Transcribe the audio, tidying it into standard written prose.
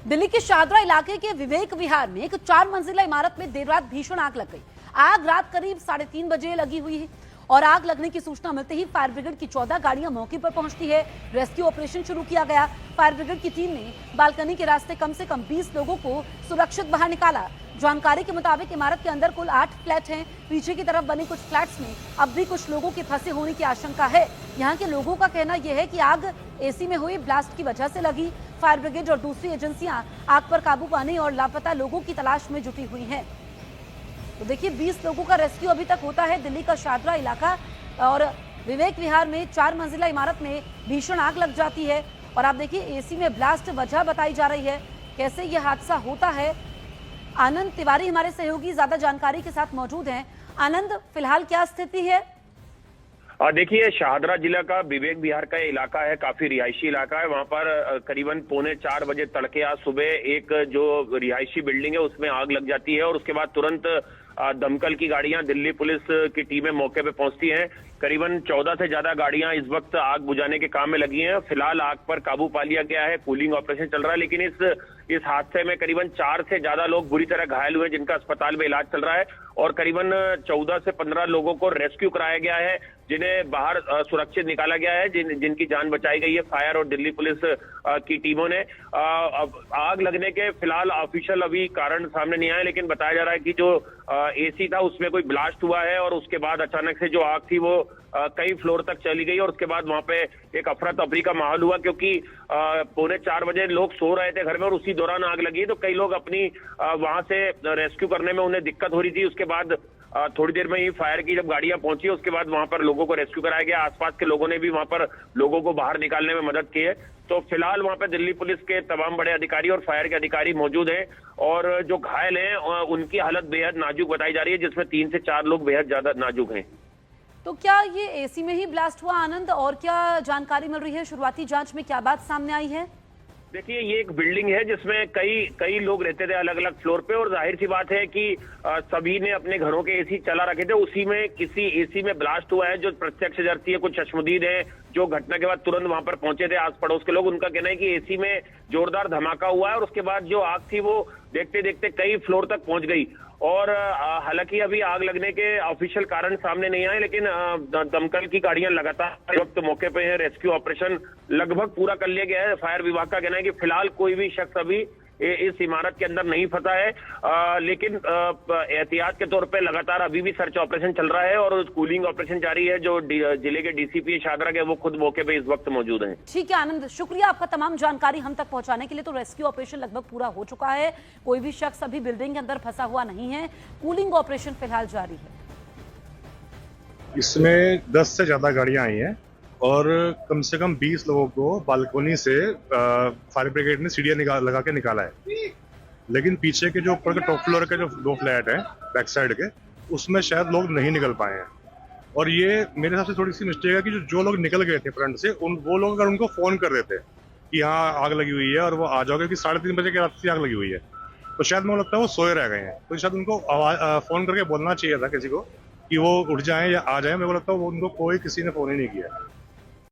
दिल्ली के शाहदरा इलाके के विवेक विहार में एक 4 मंजिला इमारत में देर रात भीषण आग लग गई। आग रात करीब 3:30 बजे लगी हुई है और आग लगने की सूचना मिलते ही फायर ब्रिगेड की 14 गाड़ियां मौके पर पहुंचती है। रेस्क्यू ऑपरेशन शुरू किया गया। फायर ब्रिगेड की टीम ने बालकनी के रास्ते कम से कम 20 लोगों को सुरक्षित बाहर निकाला। जानकारी के मुताबिक इमारत के अंदर कुल 8 फ्लैट हैं। पीछे की तरफ बने कुछ फ्लैट्स में अब भी कुछ लोगों के फंसे होने की आशंका है। यहाँ के लोगों का कहना यह है कि आग एसी में हुई ब्लास्ट की वजह से लगी। फायर ब्रिगेड और दूसरी एजेंसियां आग पर काबू पाने और लापता लोगों की तलाश में जुटी हुई हैं। तो देखिए 20 लोगों का रेस्क्यू अभी तक होता है। दिल्ली का शाहदरा इलाका और विवेक विहार में 4 मंजिला इमारत में भीषण आग लग जाती है और आप देखिए एसी में ब्लास्ट वजह बताई जा रही है। कैसे यह हादसा होता है, आनंद तिवारी हमारे सहयोगी ज्यादा जानकारी के साथ मौजूद हैं। आनंद, फिलहाल क्या स्थिति है? देखिए, शाहदरा जिला का विवेक विहार का इलाका है, काफी रिहायशी इलाका है। वहां पर करीबन 3:45 बजे तड़के आज सुबह एक जो रिहायशी बिल्डिंग है उसमें आग लग जाती है और उसके बाद तुरंत दमकल की गाड़ियां, दिल्ली पुलिस की टीमें मौके पे पहुंचती हैं। करीबन 14 से ज्यादा गाड़ियां इस वक्त आग बुझाने के काम में लगी हैं। फिलहाल आग पर काबू पा लिया गया है, कूलिंग ऑपरेशन चल रहा है, लेकिन इस हादसे में करीबन 4 से ज्यादा लोग बुरी तरह घायल हुए जिनका अस्पताल में इलाज चल रहा है और करीबन 14 से 15 लोगों को रेस्क्यू कराया गया है, जिन्हें बाहर सुरक्षित निकाला गया है, जिनकी जान बचाई गई है फायर और दिल्ली पुलिस की टीमों ने। आग लगने के फिलहाल ऑफिशियल अभी कारण सामने नहीं आए, लेकिन बताया जा रहा है कि जो एसी था उसमें कोई ब्लास्ट हुआ है और उसके बाद अचानक से जो आग थी वो कई फ्लोर तक चली गई और उसके बाद वहां पे एक अफरा तफरी का माहौल हुआ, क्योंकि 3:45 बजे लोग सो रहे थे घर में और उसी दौरान आग लगी। तो कई लोग अपनी वहां से रेस्क्यू करने में उन्हें दिक्कत हो रही थी। उसके बाद थोड़ी देर में ही फायर की जब गाड़ियां पहुंची उसके बाद वहां पर लोगों को रेस्क्यू कराया गया। आसपास के लोगों ने भी वहां पर लोगों को बाहर निकालने में मदद की है। तो फिलहाल वहां पर दिल्ली पुलिस के तमाम बड़े अधिकारी और फायर के अधिकारी मौजूद हैं और जो घायल हैं उनकी हालत बेहद नाजुक बताई जा रही है, जिसमें 3 से 4 लोग बेहद ज्यादा नाजुक हैं। तो क्या ये एसी में ही ब्लास्ट हुआ आनंद, और क्या जानकारी मिल रही है? शुरुआती जांच में क्या बात सामने आई है? देखिए, ये एक बिल्डिंग है जिसमें कई लोग रहते थे अलग अलग फ्लोर पे और जाहिर सी बात है कि सभी ने अपने घरों के एसी चला रखे थे। उसी में किसी एसी में ब्लास्ट हुआ है। जो प्रत्यक्षदर्शी है, कुछ चश्मदीद हैं जो घटना के बाद तुरंत वहां पर पहुंचे थे, आस पड़ोस के लोग, उनका कहना है कि एसी में जोरदार धमाका हुआ है और उसके बाद जो आग थी वो देखते देखते कई फ्लोर तक पहुंच गई। और हालांकि अभी आग लगने के ऑफिशियल कारण सामने नहीं आए, लेकिन दमकल की गाड़ियां लगातार वक्त मौके पे हैं। रेस्क्यू ऑपरेशन लगभग पूरा कर लिया गया है। फायर विभाग का कहना है कि फिलहाल कोई भी शख्स अभी इस इमारत के अंदर नहीं फंसा है, लेकिन एहतियात के तौर पे लगातार अभी भी सर्च ऑपरेशन चल रहा है और कूलिंग ऑपरेशन जारी है। जो जिले के डीसीपी शाहदरा के वो खुद मौके पे इस वक्त मौजूद हैं। ठीक है आनंद, शुक्रिया आपका तमाम जानकारी हम तक पहुंचाने के लिए। तो रेस्क्यू ऑपरेशन लगभग पूरा हो चुका है, कोई भी शख्स अभी बिल्डिंग के अंदर फंसा हुआ नहीं है। कूलिंग ऑपरेशन फिलहाल जारी है। इसमें 10 से ज्यादा गाड़ियां आई हैं और कम से कम 20 लोगों को बालकोनी से फायर ब्रिगेड ने सीढ़ियां लगा के निकाला है। लेकिन पीछे के जो ऊपर के टॉप फ्लोर के जो 2 फ्लैट हैं बैक साइड के, उसमें शायद लोग नहीं निकल पाए हैं। और ये मेरे हिसाब से थोड़ी सी मिस्टेक है कि जो लोग निकल गए थे फ्रंट से, वो लोग अगर उनको फोन कर देते कि यहाँ आग लगी हुई है और वो आ जाओगे, कि 3:30 बजे के रात से आग लगी हुई है, तो शायद मुझे लगता है वो सोए रह गए हैं। तो शायद उनको फोन करके बोलना चाहिए था किसी को कि वो उठ जाएं या आ जाएं। मेरे को लगता है वो उनको किसी ने फोन ही नहीं किया।